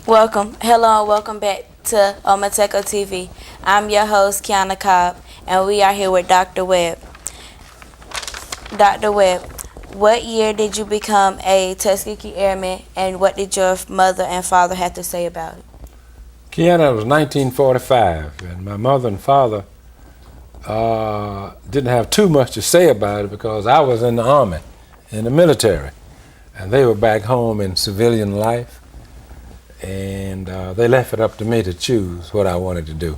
Hello, and welcome back to Ometeco TV. I'm your host, Kiana Cobb, and we are here with Dr. Webb. Dr. Webb, what year did you become a Tuskegee Airman, and what did your mother and father have to say about it? Kiana, it was 1945, and my mother and father didn't have too much to say about it because I was in the Army, in the military, and they were back home in civilian life, and they left it up to me to choose what I wanted to do.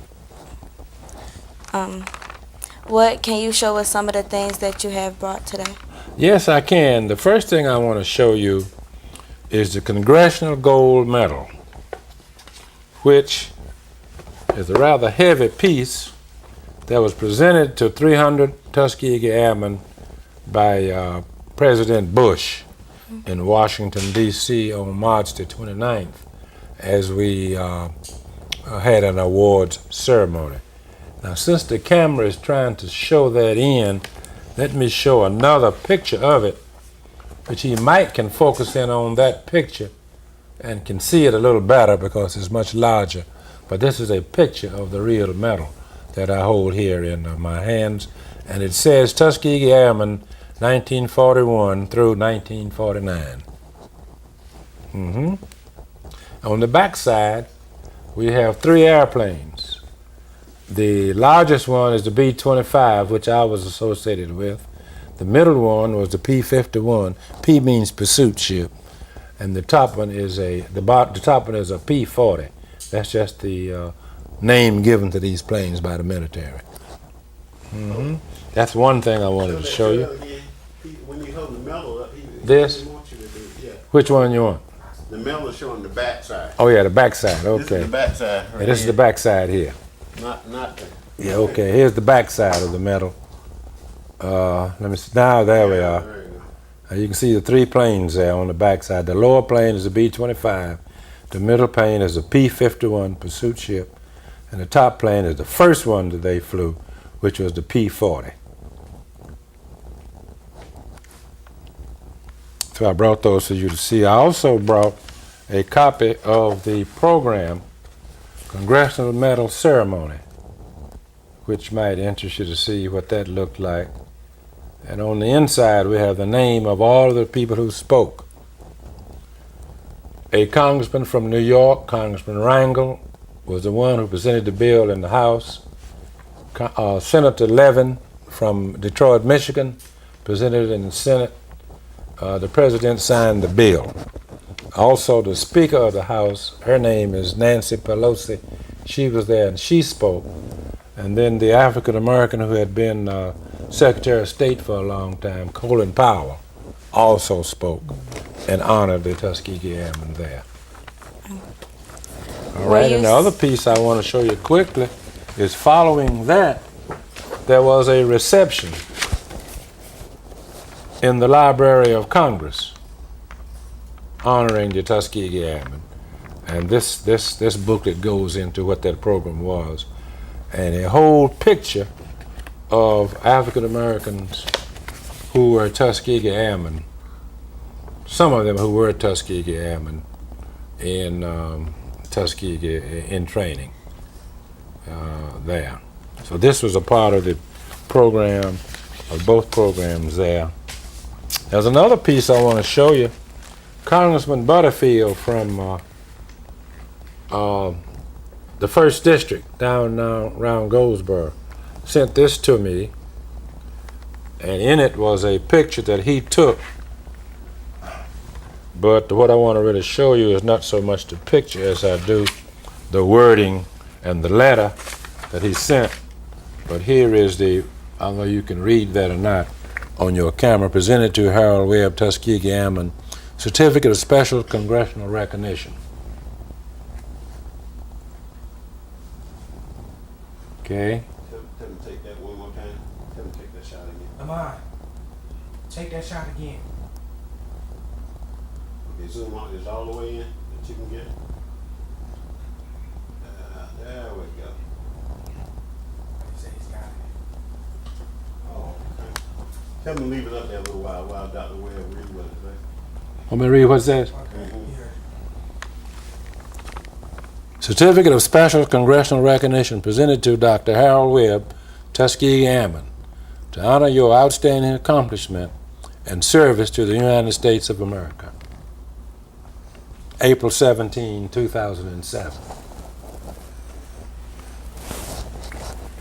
What can you show us some of the things that you have brought today? Yes, I can. The first thing I want to show you is the Congressional Gold Medal, which is a rather heavy piece that was presented to 300 Tuskegee Airmen by President Bush in Washington, D.C. on March the 29th as we had an awards ceremony. Now, since the camera is trying to show that in, let me show another picture of it, which he might can focus in on that picture and can see it a little better because it's much larger. But this is a picture of the real medal that I hold here in my hands, and it says Tuskegee Airmen 1941 through 1949. On the back side, we have 3 airplanes. The largest one is the B-25, which I was associated with. The middle one was the P-51. P means pursuit ship, and the top one is a P-40. That's just the name given to these planes by the military. That's one thing I wanted to show you. When you hold the medal up, This? wants you to do, yeah. Which one you want? The medal is showing the back side. Oh yeah, the back side. This Okay. is the back side. Right Yeah, this is the here. back side here. Not the. Yeah. Okay. Here's the back side of the medal. Let me see. Now there we are. There you go. You can see the 3 planes there on the back side. The lower plane is the B-25. The middle plane is the P-51 pursuit ship, and the top plane is the first one that they flew, which was the P-40. So I brought those for you to see. I also brought a copy of the program, Congressional Medal Ceremony, which might interest you to see what that looked like. And on the inside, we have the name of all of the people who spoke. A congressman from New York, Congressman Rangel, was the one who presented the bill in the House. Senator Levin from Detroit, Michigan, presented it in the Senate. The president signed the bill. Also, the Speaker of the House, her name is Nancy Pelosi. She was there and she spoke. And then the African American who had been Secretary of State for a long time, Colin Powell, also spoke and honored the Tuskegee Airmen there. All right, and the other piece I want to show you quickly is following that, there was a reception in the Library of Congress honoring the Tuskegee Airmen. And this booklet goes into what that program was. And a whole picture of African Americans who were Tuskegee Airmen, some of them who were Tuskegee Airmen in Tuskegee in training there. So this was a part of the program, of both programs there. There's another piece I want to show you. Congressman Butterfield from the 1st District down around Goldsboro sent this to me, and in it was a picture that he took. But what I want to really show you is not so much the picture as I do the wording and the letter that he sent. But here is the, I don't know if you can read that or not on your camera, presented to Harold Webb, Tuskegee Airman, Certificate of Special Congressional Recognition. Okay. Tell him to take that one more time. Tell him to take that shot again. Amon, take that shot again. Okay, zoom out this all the way in that you can get. There we go. He said he's got it. Oh, okay. Tell him to leave it up there a little while Dr. Webb read what it says. Want me to read what's that? Okay, Mhm. here. Certificate of Special Congressional Recognition presented to Dr. Harold Webb, Tuskegee Airman, to honor your outstanding accomplishment and service to the United States of America. April 17, 2007.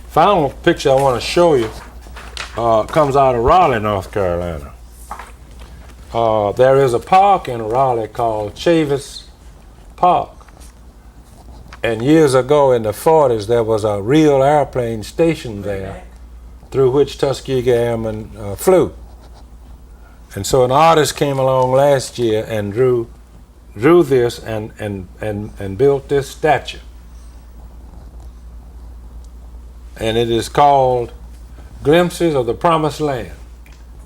Final picture I want to show you comes out of Raleigh, North Carolina. There is a park in Raleigh called Chavis Park. And years ago in the 40s, there was a real airplane stationed there through which Tuskegee Airmen flew. And so an artist came along last year and drew this and built this statue. And it is called Glimpses of the Promised Land.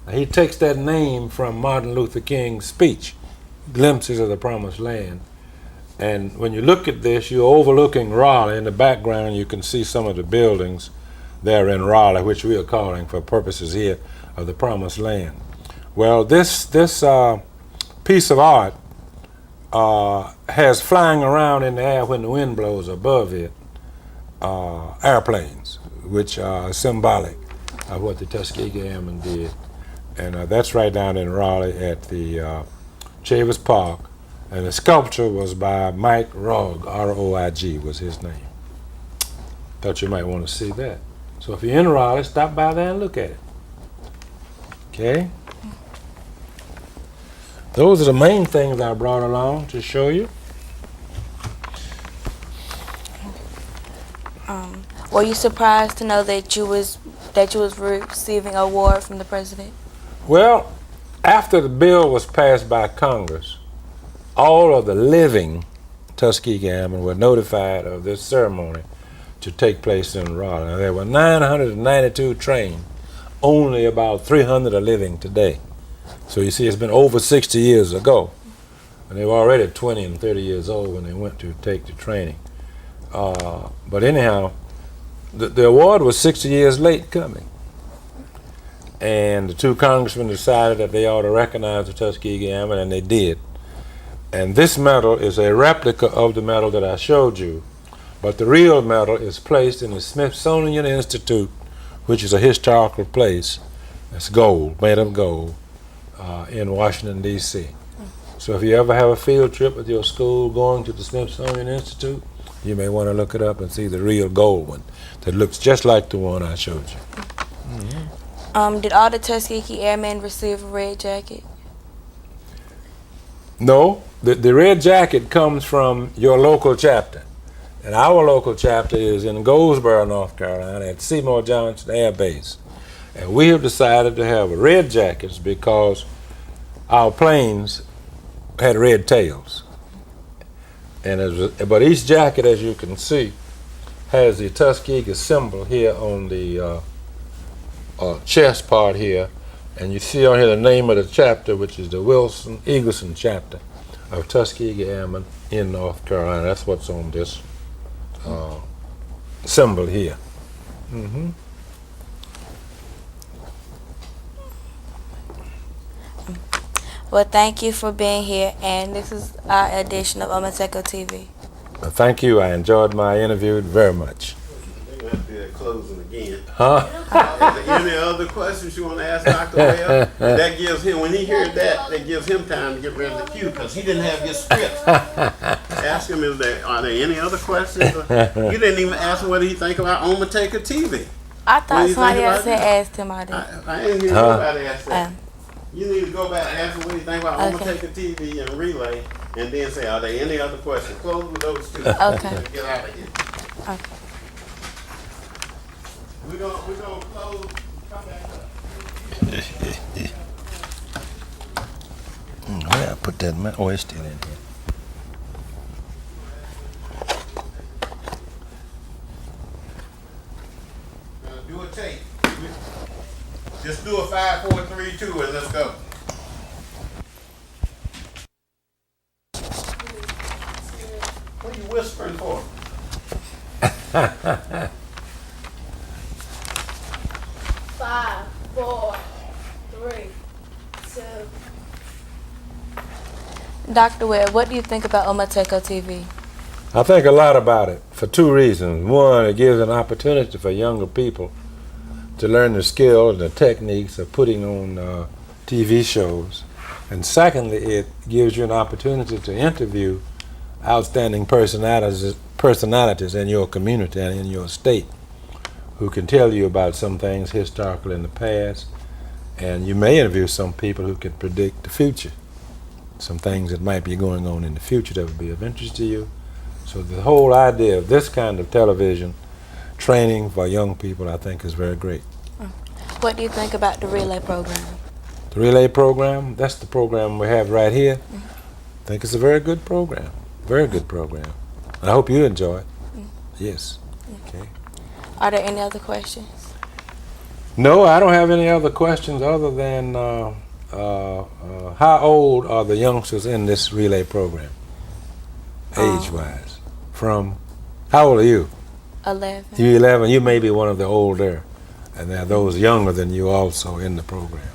Now, he takes that name from Martin Luther King's speech, Glimpses of the Promised Land. And when you look at this, you're overlooking Raleigh. In the background, you can see some of the buildings there in Raleigh, which we are calling, for purposes here, of the Promised Land. Well, this piece of art has flying around in the air when the wind blows above it airplanes, which are symbolic of what the Tuskegee Airmen did. And that's right down in Raleigh at the Chavis Park. And the sculpture was by Mike Roig, R-O-I-G was his name. Thought you might want to see that. So if you're in Raleigh, stop by there and look at it. Okay? Those are the main things I brought along to show you. Were you surprised to know that you was receiving an award from the president? Well, after the bill was passed by Congress, all of the living Tuskegee Airmen were notified of this ceremony to take place in Raleigh. Now, there were 992 trained. Only about 300 are living today. So you see, it's been over 60 years ago. And they were already 20 and 30 years old when they went to take the training. But anyhow, the award was 60 years late coming. And the two congressmen decided that they ought to recognize the Tuskegee Airmen, and they did. And this medal is a replica of the medal that I showed you. But the real medal is placed in the Smithsonian Institute, which is a historical place. It's gold, made of gold, in Washington, D.C. So if you ever have a field trip with your school going to the Smithsonian Institute, you may want to look it up and see the real gold one that looks just like the one I showed you. Mm-hmm. Did all the Tuskegee Airmen receive a red jacket? No, the red jacket comes from your local chapter. And our local chapter is in Goldsboro, North Carolina, at Seymour Johnson Air Base. And we have decided to have red jackets because our planes had red tails. But each jacket, as you can see, has the Tuskegee symbol here on the chest part here. And you see on here the name of the chapter, which is the Wilson Eagleson chapter of Tuskegee Airmen in North Carolina. That's what's on this symbol here. Mm-hmm. Well, thank you for being here, and this is our edition of Omateko TV. Well, thank you. I enjoyed my interview very much. They're going to have to do that closing again. Huh? Is there any other questions you want to ask Dr. Webb? That gives him, when he hears that gives him time to get ready to cue, because he didn't have his script. Ask him, are there any other questions? You didn't even ask him what he think about Omateko TV. I thought somebody else had asked him already. I didn't hear nobody ask that. You need to go back and ask him what he think about Omateko TV and Relay, and then say, are there any other questions? Close with those two. Okay. Get out of here. Okay. We're gonna close. Come back up. Where I put that? Oh, it's still in here. Do a tape. Just do a 5, 4, 3, 2, and let's go. What are you whispering for? 5, 4, 3, 2. Dr. Webb, what do you think about Omateko TV? I think a lot about it for two reasons. One, it gives an opportunity for younger people to learn the skills and the techniques of putting on TV shows. And secondly, it gives you an opportunity to interview outstanding personalities in your community and in your state who can tell you about some things historical in the past. And you may interview some people who can predict the future, some things that might be going on in the future that would be of interest to you. So the whole idea of this kind of television training for young people, I think, is very great. What do you think about the relay program? The relay program, that's the program we have right here. I think it's a very good program. Very good program. And I hope you enjoy it. Yes. Okay. Are there any other questions? No, I don't have any other questions other than how old are the youngsters in this relay program, age-wise? From, how old are you? 11. You 11. You may be one of the older, and there are those younger than you also in the program.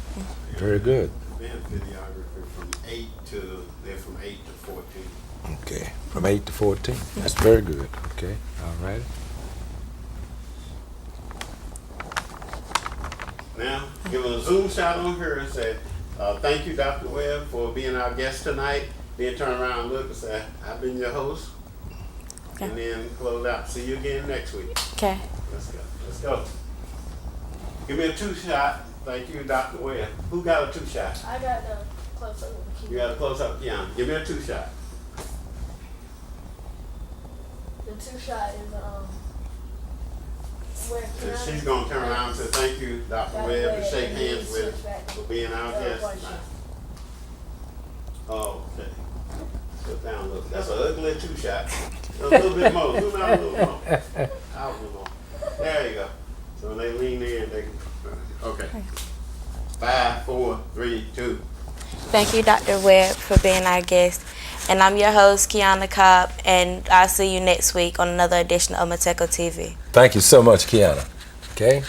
Very good. Advanced videographer from 8 to, they're from 8 to 14. Okay, from 8 to 14. That's very good. Okay, all right. Now, give a zoom shot on her and say, thank you, Dr. Webb, for being our guest tonight. Then turn around and look and say, I've been your host. Okay. And then close out. See you again next week. Okay. Let's go. Let's go. Give me a 2-shot. Thank you, Dr. Webb. Who got a 2-shot? I got the close up with the key. You got a close up, Keanu. Give me a 2-shot. The 2-shot is where Keanu She's going to turn around and say, thank you, Dr. Dr. Webb, and Webb, shake and then hands with switch back for being our to guest question. tonight. Oh, okay. Sit down a little. That's an ugly 2-shot. A little bit more. Zoom out a little more. Out a little more. There you go. So when they lean in, they can. Okay. 5, 4, 3, 2. Thank you, Dr. Webb, for being our guest. And I'm your host, Kiana Cobb, and I'll see you next week on another edition of Mateco TV. Thank you so much, Kiana. Okay?